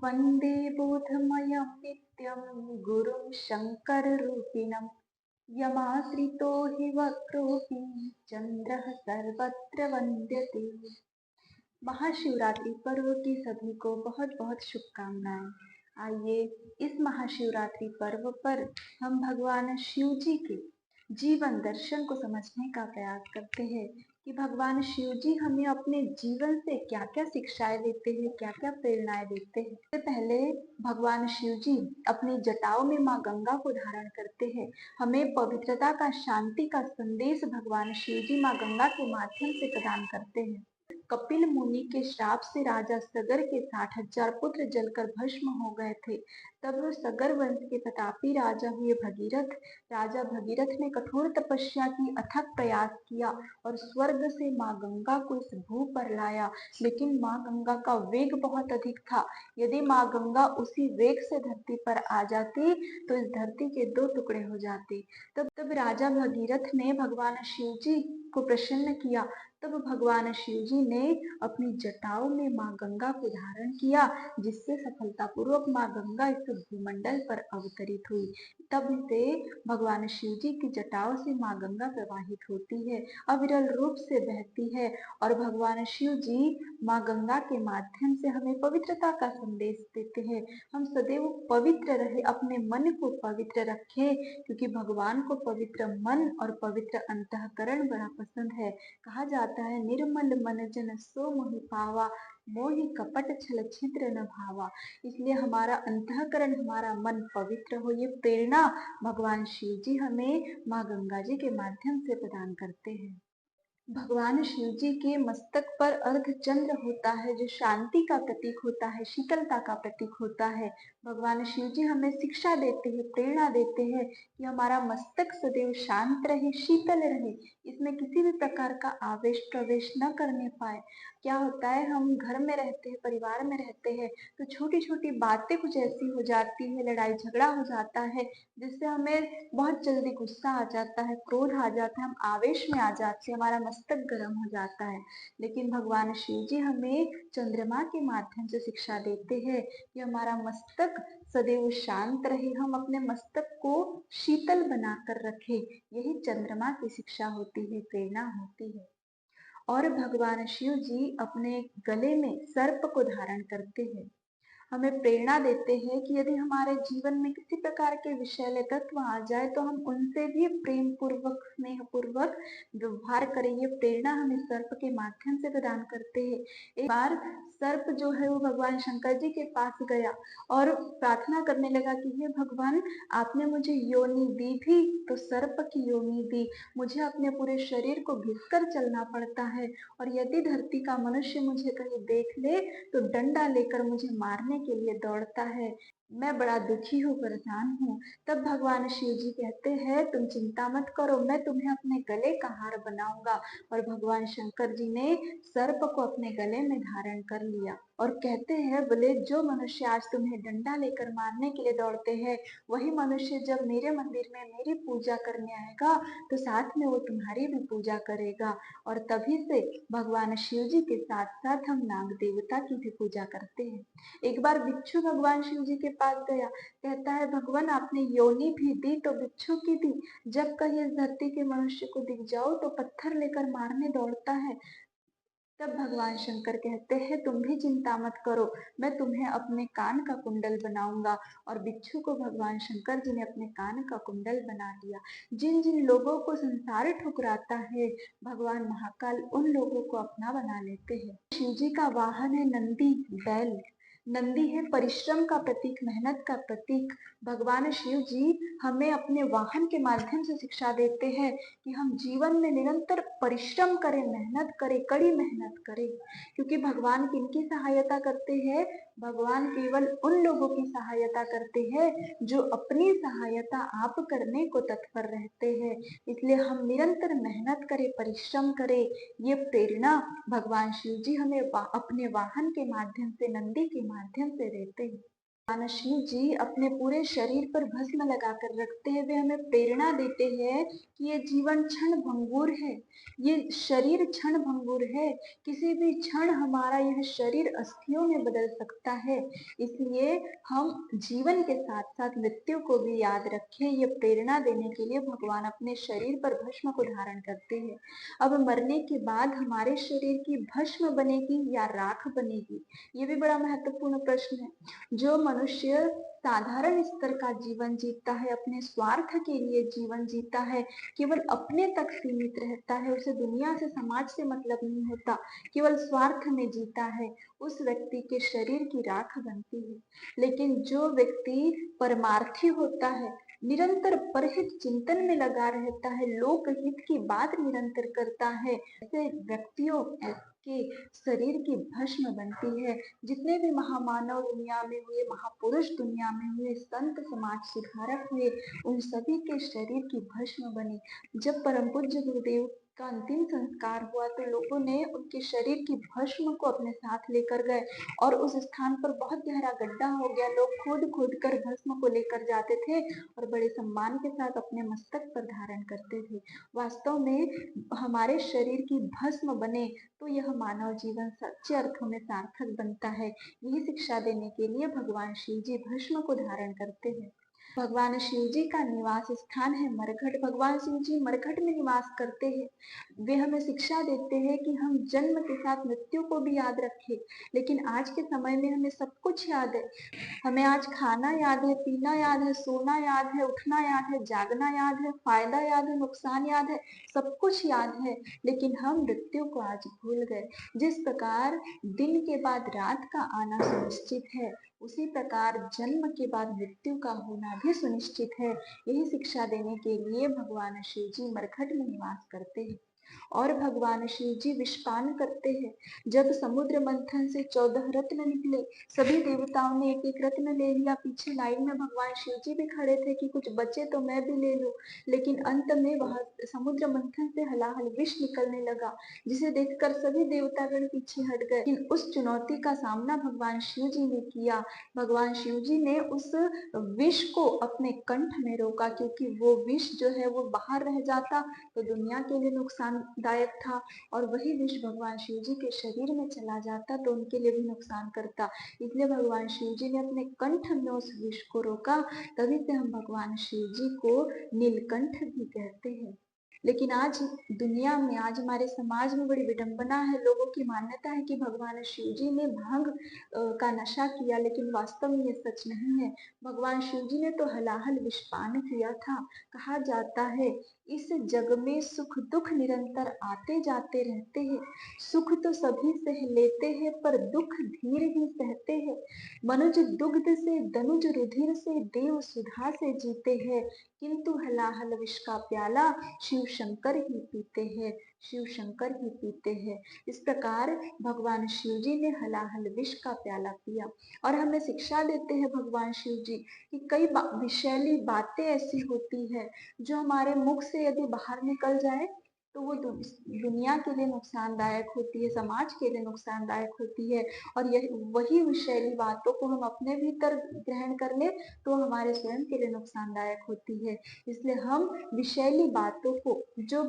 वन्दे बोधमयं नित्यं गुरुं शङ्कररूपिणं यमाश्रितो हि वक्रोऽपि चन्द्रः सर्वत्र वन्द्यते। महाशिवरात्रि पर्व की सभी को बहुत बहुत शुभकामनाएं। आइए इस महाशिवरात्रि पर्व पर हम भगवान शिव जी के जीवन दर्शन को समझने का प्रयास करते हैं कि भगवान शिव जी हमें अपने जीवन से क्या क्या शिक्षाएं देते हैं, क्या क्या प्रेरणाएं देते हैं। इससे पहले भगवान शिव जी अपनी जटाओं में माँ गंगा को धारण करते हैं। हमें पवित्रता का, शांति का संदेश भगवान शिव जी माँ गंगा के माध्यम से प्रदान करते हैं। कपिल मुनि के श्राप से राजा सगर के 60,000 पुत्र जलकर भस्म हो गए थे। तब सगर वंश के प्रतापी राजा हुए भगीरथ। राजा भगीरथ ने कठोर तपस्या की, अथक प्रयास किया और स्वर्ग से माँ गंगा को इस भू पर लाया। लेकिन माँ गंगा का वेग बहुत अधिक था। यदि माँ गंगा उसी वेग से धरती पर आ जाती तो इस धरती के 2 टुकड़े हो जाते। तब राजा भगीरथ ने भगवान शिव जी को प्रसन्न किया। तब भगवान शिव जी ने अपनी जटाओं में माँ गंगा को धारण किया, जिससे सफलतापूर्वक माँ गंगा इस भूमंडल पर अवतरित हुई। तब से भगवान शिव जी की जटाओं से माँ गंगा प्रवाहित होती है, अविरल रूप से बहती है और भगवान शिव जी माँ गंगा के माध्यम से हमें पवित्रता का संदेश देते हैं। हम सदैव पवित्र रहे, अपने मन को पवित्र रखें, क्योंकि भगवान को पवित्र मन और पवित्र अंतःकरण बड़ा पसंद है। कहा जाता है, निर्मल मन जन सो मोहि पावा, मोहि कपट छल छिद्र न भावा। इसलिए हमारा अंतःकरण, हमारा मन पवित्र हो, ये प्रेरणा भगवान शिव जी हमें माँ गंगा जी के माध्यम से प्रदान करते हैं। भगवान शिव जी के मस्तक पर अर्धचंद्र होता है, जो शांति का प्रतीक होता है, शीतलता का प्रतीक होता है। भगवान शिव जी हमें शिक्षा देते हैं, प्रेरणा देते हैं कि हमारा मस्तक सदैव शांत रहे, शीतल रहे, इसमें किसी भी प्रकार का आवेश प्रवेश न करने पाए। क्या होता है, हम घर में रहते हैं, परिवार में रहते हैं, तो छोटी छोटी बातें कुछ ऐसी हो जाती है, लड़ाई झगड़ा हो जाता है, जिससे हमें बहुत जल्दी गुस्सा आ जाता है, क्रोध आ जाता है, हम आवेश में आ जाते हैं, हमारा मस्तक गर्म हो जाता है। लेकिन भगवान शिव जी हमें चंद्रमा के माध्यम से शिक्षा देते हैं कि हमारा मस्तक सदैव शांत रहे, हम अपने मस्तक को शीतल बनाकर रखें। यही चंद्रमा की शिक्षा होती है, प्रेरणा होती है। और भगवान शिव जी अपने गले में सर्प को धारण करते हैं, हमें प्रेरणा देते हैं कि यदि हमारे जीवन में किसी प्रकार के विषैले तत्व आ जाए तो हम उनसे भी प्रेम पूर्वक, स्नेह पूर्वक व्यवहार करें। ये प्रेरणा हमें सर्प के माध्यम से प्रदान करते हैं। एक बार सर्प जो है वो भगवान शंकर जी के पास गया और प्रार्थना करने लगा कि हे भगवान, आपने मुझे योनि दी थी तो सर्प की योनि दी, मुझे अपने पूरे शरीर को घिसकर चलना पड़ता है और यदि धरती का मनुष्य मुझे कहीं देख ले तो डंडा लेकर मुझे मारने के लिए दौड़ता है, मैं बड़ा दुखी हूँ, परेशान हूँ। तब भगवान शिव जी कहते हैं, तुम चिंता मत करो, मैं तुम्हें अपने गले का हार बनाऊंगा। और भगवान शंकर जी ने सर्प को अपने गले में धारण कर लिया और कहते हैं, बोले जो मनुष्य आज तुम्हें डंडा लेकर मारने के लिए दौड़ते हैं, वही मनुष्य जब मेरे मंदिर में मेरी पूजा करने आएगा तो साथ में वो तुम्हारी भी पूजा करेगा। और तभी से भगवान शिव जी के साथ साथ हम नाग देवता की भी पूजा करते हैं। एक बार बिच्छू भगवान शिव जी के पास गया, कहता है, भगवान आपने योनि भी दी तो बिच्छू की दी, जब कहीं इस धरती के मनुष्य को दिख जाओ तो पत्थर लेकर मारने दौड़ता है। तब भगवान शंकर कहते हैं, तुम भी चिंता मत करो, मैं तुम्हें अपने कान का कुंडल बनाऊंगा। और बिच्छू को भगवान शंकर जी ने अपने कान का कुंडल बना लिया। जिन जिन लोगों को संसार ठुकराता है, भगवान महाकाल उन लोगों को अपना बना लेते हैं। शिव जी का वाहन है नंदी, बैल। नंदी है परिश्रम का प्रतीक, मेहनत का प्रतीक। भगवान शिव जी हमें अपने वाहन के माध्यम से शिक्षा देते हैं कि हम जीवन में निरंतर परिश्रम करें, मेहनत करें, कड़ी मेहनत करें। क्योंकि भगवान किनकी सहायता करते हैं? भगवान केवल उन लोगों की सहायता करते हैं जो अपनी सहायता आप करने को तत्पर रहते हैं। इसलिए हम निरंतर मेहनत करें, परिश्रम करें। ये प्रेरणा भगवान शिव जी हमें अपने वाहन के माध्यम से, नंदी के माध्यम से देते हैं। भगवान शिव जी अपने पूरे शरीर पर भस्म लगाकर रखते हैं। वे हमें प्रेरणा देते हैं कि ये जीवन क्षण भंगुर है, ये शरीर क्षण भंगुर है, किसी भी क्षण हमारा यह शरीर अस्थियों में बदल सकता है। इसलिए हम जीवन के साथ साथ मृत्यु को भी याद रखें। ये प्रेरणा देने के लिए भगवान अपने शरीर पर भस्म को धारण करते हैं। अब मरने के बाद हमारे शरीर की भस्म बनेगी या राख बनेगी, ये भी बड़ा महत्वपूर्ण प्रश्न है। जो मनुष्य साधारण स्तर का जीवन जीता है, अपने स्वार्थ के लिए जीवन जीता है, केवल अपने तक सीमित रहता है, उसे दुनिया से समाज से मतलब नहीं होता, केवल स्वार्थ में जीता है, उस व्यक्ति के शरीर की राख बनती है। लेकिन जो व्यक्ति परमार्थी होता है, निरंतर परहित चिंतन में लगा रहता है, लोकहित की बात निरंतर करता है, ऐसे व्यक्तियों के शरीर की भस्म बनती है। जितने भी महामानव दुनिया में हुए, महापुरुष दुनिया में हुए, संत समाज सुधारक हुए, उन सभी के शरीर की भस्म बनी। जब परम पूज्य गुरुदेव का अंतिम संस्कार हुआ तो लोगों ने उनके शरीर की भस्म को अपने साथ लेकर गए और उस स्थान पर बहुत गहरा गड्ढा हो गया। लोग खोद खोद कर भस्म को लेकर जाते थे और बड़े सम्मान के साथ अपने मस्तक पर धारण करते थे। वास्तव में हमारे शरीर की भस्म बने तो यह मानव जीवन सच्चे अर्थों में सार्थक बनता है। यही शिक्षा देने के लिए भगवान शिव जी भस्म को धारण करते हैं। भगवान शिव जी का निवास स्थान है मरघट। भगवान शिव जी मरघट में निवास करते हैं। वे हमें शिक्षा देते हैं कि हम जन्म के साथ मृत्यु को भी याद रखें। लेकिन आज के समय में हमें सब कुछ याद है। हमें आज खाना याद है, पीना याद है, सोना याद है, उठना याद है, जागना याद है, फायदा याद है, नुकसान याद है, सब कुछ याद है। लेकिन हम मृत्यु को आज भूल गए। जिस प्रकार दिन के बाद रात का आना सुनिश्चित है, उसी प्रकार जन्म के बाद मृत्यु का होना भी सुनिश्चित है। यही शिक्षा देने के लिए भगवान शिव जी मरघट में निवास करते हैं। और भगवान शिव जी विषपान करते हैं। जब समुद्र मंथन से 14 रत्न निकले, सभी देवताओं ने एक एक रत्न ले लिया। पीछे लाइन में भगवान शिव जी भी खड़े थे कि कुछ बचे तो मैं भी ले लूं। लेकिन अंत में वह समुद्र मंथन से हलाहल विष निकलने लगा, जिसे देखकर सभी देवतागण पीछे हट गए। लेकिन उस चुनौती का सामना भगवान शिव जी ने किया। भगवान शिव जी ने उस विष को अपने कंठ में रोका, क्योंकि वो विष जो है वो बाहर रह जाता तो दुनिया के लिए नुकसानदायक था, और वही विष भगवान शिव जी के शरीर में चला जाता तो उनके लिए भी नुकसान करता। इसलिए भगवान शिव जी ने अपने कंठ में उस विष को रोका। तभी से हम भगवान शिव जी को नीलकंठ भी कहते हैं। लेकिन आज दुनिया में, आज हमारे समाज में बड़ी विडंबना है। लोगों की मान्यता है कि भगवान शिव जी ने भांग का नशा किया, लेकिन वास्तव में ये सच नहीं है। भगवान शिव जी ने तो हलाहल विषपान किया था। कहा जाता है इस जग में सुख दुख निरंतर आते जाते रहते हैं। सुख तो सभी सह लेते हैं, पर दुख धीर ही सहते हैं। मनुज दुग्ध से, दनुज रुधिर से, देव सुधा से जीते हैं, किंतु हलाहल विष का प्याला शिव शंकर ही पीते हैं, शिव शंकर ही पीते हैं। इस प्रकार भगवान शिव जी ने हलाहल विष का प्याला पिया। और हमें शिक्षा देते हैं भगवान शिव जी कि कई विषैली बातें ऐसी होती है जो हमारे मुख से यदि बाहर निकल जाए तो वो दुनिया के लिए नुकसानदायक होती है, समाज के लिए नुकसानदायक होती है। और यही वही विषैली बातों को हम अपने भीतर ग्रहण कर ले तो हमारे स्वयं के लिए नुकसानदायक होती है। इसलिए हम विषैली बातों को, जो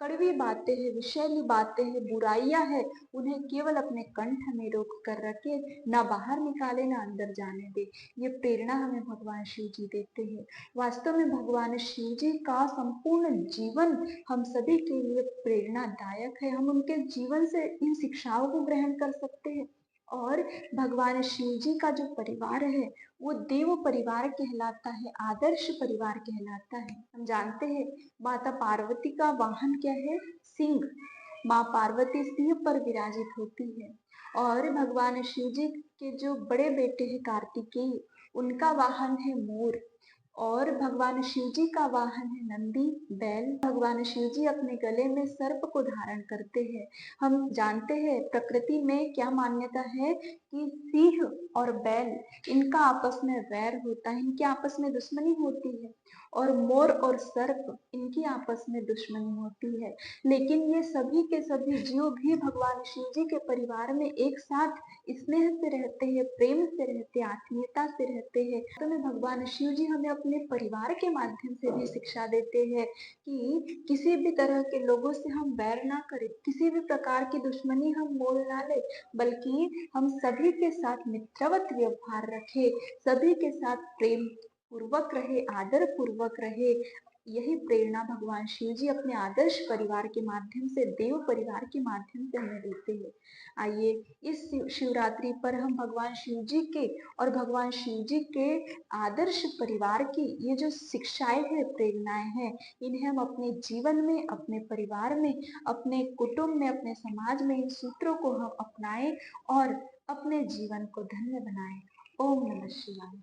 कड़वी बातें हैं, विषैली बातें हैं, बुराइयां हैं, उन्हें केवल अपने कंठ में रोक कर रखे, ना बाहर निकाले ना अंदर जाने दे। ये प्रेरणा हमें भगवान शिव जी देते हैं। वास्तव में भगवान शिव जी का संपूर्ण जीवन हम सभी के लिए प्रेरणादायक है। हम उनके जीवन से इन शिक्षाओं को ग्रहण कर सकते हैं। और भगवान शिव जी का जो परिवार है वो देव परिवार कहलाता है, आदर्श परिवार कहलाता है। हम जानते हैं माता पार्वती का वाहन क्या है? सिंह। माँ पार्वती सिंह पर विराजित होती है। और भगवान शिव जी के जो बड़े बेटे हैं कार्तिकेय, उनका वाहन है मोर। और भगवान शिव जी का वाहन है नंदी, बैल। भगवान शिव जी अपने गले में सर्प को धारण करते हैं। हम जानते हैं प्रकृति में क्या मान्यता है कि सिंह और बैल, इनका आपस में वैर होता है, इनके आपस में दुश्मनी होती है। और मोर और सर्प इनकी आपस में दुश्मनी होती है, लेकिन ये सभी के सभी जीव भी भगवान शिव जी के परिवार में एक साथ स्नेह से रहते हैं, प्रेम से रहते हैं, आत्मीयता से रहते हैं। तो में भगवान शिव जी हमें अपने परिवार के माध्यम से भी शिक्षा देते हैं कि किसी भी तरह के लोगों से हम बैर ना करें, किसी भी प्रकार की दुश्मनी हम मोल ना ले, बल्कि हम सभी के साथ मित्रवत व्यवहार रखें, सभी के साथ प्रेम पूर्वक रहे, आदर पूर्वक रहे। यही प्रेरणा भगवान शिव जी अपने आदर्श परिवार के माध्यम से, देव परिवार के माध्यम से हमें देते हैं। आइए इस शिवरात्रि पर हम भगवान शिव जी के और भगवान शिव जी के आदर्श परिवार की ये जो शिक्षाएं हैं, प्रेरणाएं हैं, इन्हें हम अपने जीवन में, अपने परिवार में, अपने कुटुंब में, अपने समाज में इन सूत्रों को हम अपनाएं और अपने जीवन को धन्य बनाएं। ओम नमः शिवाय।